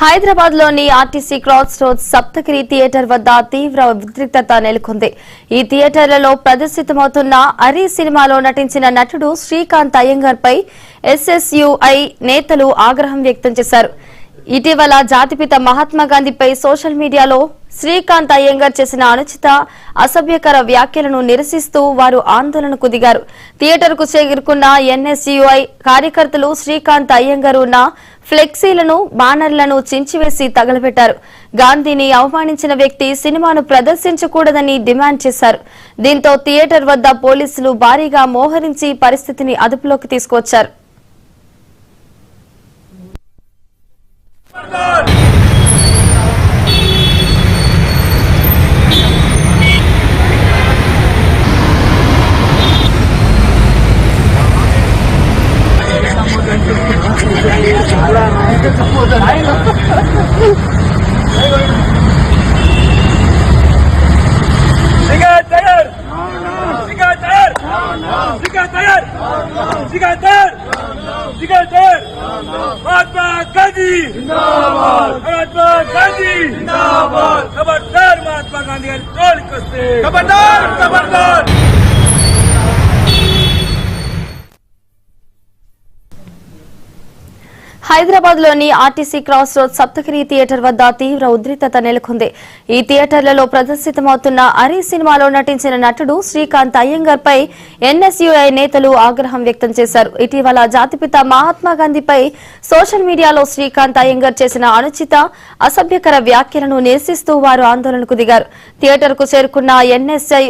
హైదరాబాద్ లోని RTC cross road Saptagiri theatre వద్ద తీవ్ర ఉద్రిక్తత నెలకొంది. ఈ థియేటర్లలో ప్రదర్శితమవుతున్న అరీ సినిమాలో నటించిన నటుడు శ్రీకాంత్ అయ్యంగార్ పై ఎస్ఎస్యుఐ నేతలు ఆగ్రహం వ్యక్తం చేశారు. ఇటీవల జాతిపిత మహాత్మాగాంధీపై సోషల్ మీడియాలో శ్రీకాంత్ అయ్యంగార్ చేసిన అనుచిత అసభ్యకర వ్యాఖ్యలను నిరసిస్తూ వారు ఆందోళనకు దిగారు. థియేటర్కు చేరుకున్న ఎన్ఎస్యుఐ కార్యకర్తలు శ్రీకాంత్ అయ్యంగార్ ఉన్న ఫ్లెక్సీలను బ్యానర్లను చించివేసి తగలబెట్టారు. గాంధీని అవమానించిన వ్యక్తి సినిమాను ప్రదర్శించకూడదని డిమాండ్ చేశారు. దీంతో థియేటర్ వద్ద పోలీసులు భారీగా మోహరించి పరిస్థితిని అదుపులోకి తీసుకువచ్చారు. महात्मा गांधी जिंदाबाद, महात्मा गांधी जिंदाबाद, खबरदार महात्मा गांधी गारी तोड़కి వస్తే खबरदार खबरदार. హైదరాబాద్ లోని RTC cross road Saptagiri theatre వద్ద తీవ్ర ఉద్రిక్తత నెలకొంది. ఈ థియేటర్లలో ప్రదర్శితమవుతున్న అరీ సినిమాలో నటించిన నటుడు శ్రీకాంత్ అయ్యంగార్ పై ఎన్ఎస్యుఐ నేతలు ఆగ్రహం వ్యక్తం చేశారు. ఇటీవల జాతిపిత మహాత్మాగాంధీపై సోషల్ మీడియాలో శ్రీకాంత్ అయ్యంగార్ చేసిన అనుచిత అసభ్యకర వ్యాఖ్యలను నిరసిస్తూ వారు ఆందోళనకు దిగారు. థియేటర్ కు చేరుకున్న ఎన్ఎస్యుఐ